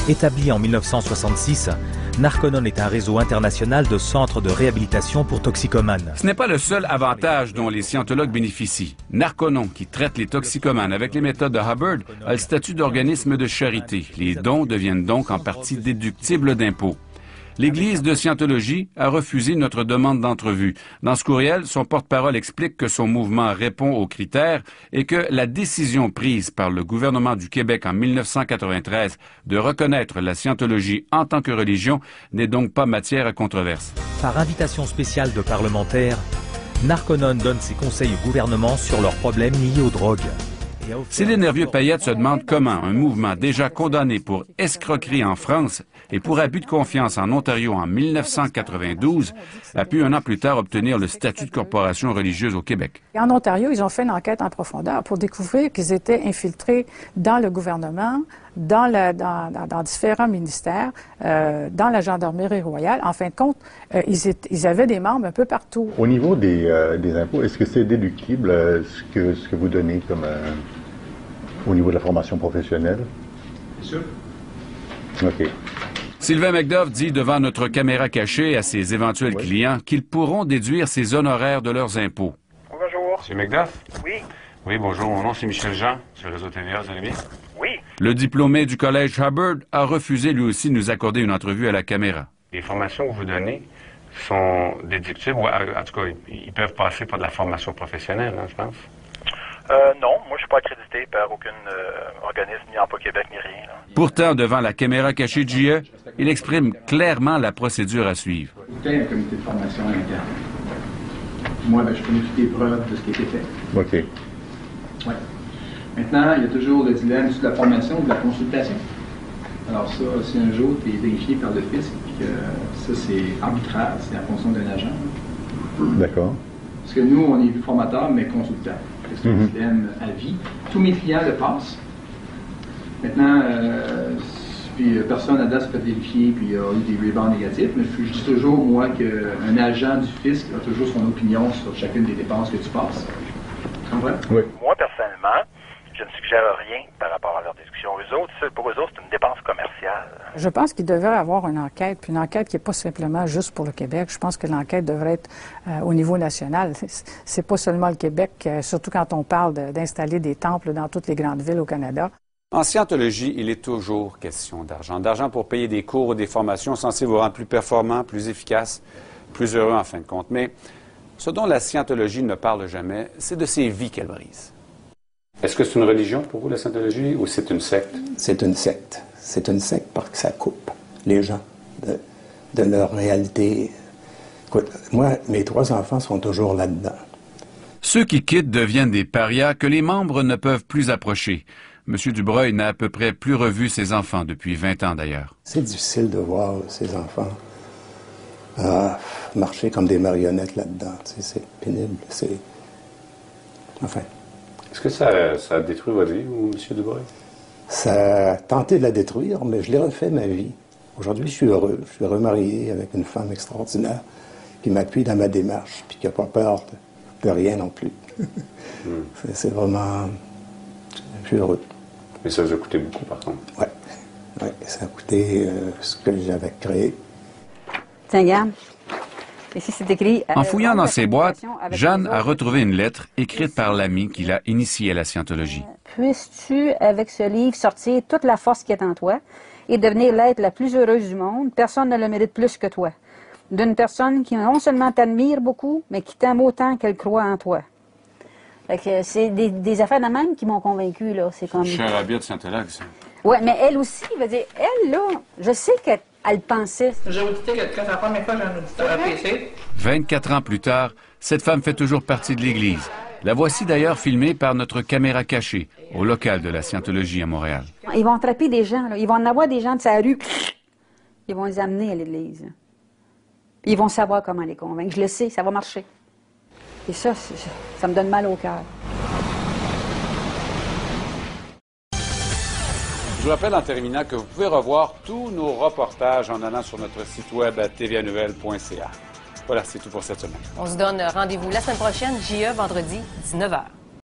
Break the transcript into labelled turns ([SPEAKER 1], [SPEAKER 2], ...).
[SPEAKER 1] Établi en 1966, Narconon est un réseau international de centres de réhabilitation pour toxicomanes.
[SPEAKER 2] Ce n'est pas le seul avantage dont les scientologues bénéficient. Narconon, qui traite les toxicomanes avec les méthodes de Hubbard, a le statut d'organisme de charité. Les dons deviennent donc en partie déductibles d'impôts. L'Église de Scientologie a refusé notre demande d'entrevue. Dans ce courriel, son porte-parole explique que son mouvement répond aux critères et que la décision prise par le gouvernement du Québec en 1993 de reconnaître la Scientologie en tant que religion n'est donc pas matière à controverse.
[SPEAKER 1] Par invitation spéciale de parlementaires, Narconon donne ses conseils au gouvernement sur leurs problèmes liés aux drogues.
[SPEAKER 2] Céline Hervieux-Payette se demande comment un mouvement déjà condamné pour escroquerie en France et pour abus de confiance en Ontario en 1992 a pu un an plus tard obtenir le statut de corporation religieuse au Québec.
[SPEAKER 3] En Ontario, ils ont fait une enquête en profondeur pour découvrir qu'ils étaient infiltrés dans le gouvernement, dans différents ministères, dans la gendarmerie royale. En fin de compte, ils avaient des membres un peu partout.
[SPEAKER 4] Au niveau des impôts, est-ce que c'est déductible ce que vous donnez comme au niveau de la formation professionnelle?
[SPEAKER 5] Bien sûr.
[SPEAKER 4] OK.
[SPEAKER 2] Sylvain McDuff dit devant notre caméra cachée à ses éventuels clients qu'ils pourront déduire ces honoraires de leurs impôts.
[SPEAKER 6] Bonjour.
[SPEAKER 5] C'est McDuff?
[SPEAKER 6] Oui.
[SPEAKER 5] Oui, bonjour. Mon nom, c'est Michel Jean, sur le réseau TVA. Vous allez bien?
[SPEAKER 6] Oui.
[SPEAKER 2] Le diplômé du Collège Hubbard a refusé lui aussi de nous accorder une entrevue à la caméra.
[SPEAKER 5] Les formations que vous donnez sont déductibles, ou en tout cas, ils peuvent passer par de la formation professionnelle, hein, je pense.
[SPEAKER 6] Non, moi je suis pas accrédité par aucun organisme, ni Emploi Québec, ni rien. Là.
[SPEAKER 2] Pourtant, devant la caméra cachée de JE, il exprime clairement la procédure à suivre.
[SPEAKER 7] C'était un comité de formation interne. Moi, je connais toutes les preuves de ce qui a été fait.
[SPEAKER 4] OK.
[SPEAKER 7] Oui. Maintenant, il y a toujours le dilemme sur la formation ou de la consultation. Alors ça, si un jour tu es vérifié par le fisc, que ça c'est arbitraire, c'est en fonction d'un agent.
[SPEAKER 4] D'accord.
[SPEAKER 7] Parce que nous, on est formateurs, mais consultants. C'est un dilemme à vie. Tous mes clients le passent. Maintenant, puis personne à date se fait vérifier, puis il y a eu des rebounds négatifs, mais je dis toujours, moi, qu'un agent du fisc a toujours son opinion sur chacune des dépenses que tu passes. Tu comprends?
[SPEAKER 4] Oui.
[SPEAKER 6] Moi, personnellement, je ne suggère rien par rapport à leur discussion. Pour eux autres, c'est une dépense commerciale.
[SPEAKER 3] Je pense qu'il devrait y avoir une enquête, puis une enquête qui n'est pas simplement juste pour le Québec. Je pense que l'enquête devrait être au niveau national. C'est pas seulement le Québec, surtout quand on parle d'installer des temples dans toutes les grandes villes au Canada.
[SPEAKER 8] En scientologie, il est toujours question d'argent. D'argent pour payer des cours ou des formations censées vous rendre plus performant, plus efficace, plus heureux en fin de compte. Mais ce dont la scientologie ne parle jamais, c'est de ces vies qu'elle brise. Est-ce que c'est une religion pour vous, la scientologie, ou c'est une secte?
[SPEAKER 9] C'est une secte. C'est une secte parce que ça coupe les gens de leur réalité. Écoute, moi, mes 3 enfants sont toujours là-dedans.
[SPEAKER 2] Ceux qui quittent deviennent des parias que les membres ne peuvent plus approcher. M. Dubreuil n'a à peu près plus revu ses enfants depuis 20 ans d'ailleurs.
[SPEAKER 9] C'est difficile de voir ces enfants marcher comme des marionnettes là-dedans. C'est pénible. Enfin.
[SPEAKER 8] Est-ce que ça a détruit votre vie, ou, M. Dubreuil?
[SPEAKER 9] Ça a tenté de la détruire, mais je l'ai refait ma vie. Aujourd'hui, je suis heureux. Je suis remarié avec une femme extraordinaire qui m'appuie dans ma démarche, puis qui n'a pas peur de rien non plus. C'est vraiment... Je suis heureux.
[SPEAKER 8] Mais ça vous a coûté beaucoup, par contre.
[SPEAKER 9] Oui. Ouais, ça a coûté ce que j'avais créé.
[SPEAKER 10] Tiens, regarde. Ici, c'est écrit...
[SPEAKER 2] En fouillant dans ses boîtes, Jeanne a retrouvé une lettre écrite par l'ami qui l'a initiée à la scientologie.
[SPEAKER 10] Puisses-tu, avec ce livre, sortir toute la force qui est en toi et devenir l'être la plus heureuse du monde? Personne ne le mérite plus que toi. D'une personne qui non seulement t'admire beaucoup, mais qui t'aime autant qu'elle croit en toi. Fait que c'est des affaires de même qui m'ont convaincu là. C'est comme...
[SPEAKER 8] Charabia de scientologue, ça.
[SPEAKER 10] Ouais, mais elle aussi, veut dire, elle là, je sais qu'elle pensait.
[SPEAKER 11] J'ai audité que c'est la première fois que j'ai un auditeur à PC.
[SPEAKER 2] 24 ans plus tard, cette femme fait toujours partie de l'Église. La voici d'ailleurs filmée par notre caméra cachée, au local de la Scientologie à Montréal.
[SPEAKER 10] Ils vont attraper des gens, là. Ils vont en avoir des gens de sa rue. Ils vont les amener à l'Église. Puis ils vont savoir comment les convaincre. Je le sais, ça va marcher. Et ça me donne mal au cœur.
[SPEAKER 8] Je vous rappelle en terminant que vous pouvez revoir tous nos reportages en allant sur notre site web à tvanouvelle.ca. Voilà, c'est tout pour cette semaine.
[SPEAKER 12] On se donne rendez-vous la semaine prochaine, JE, vendredi, 19h.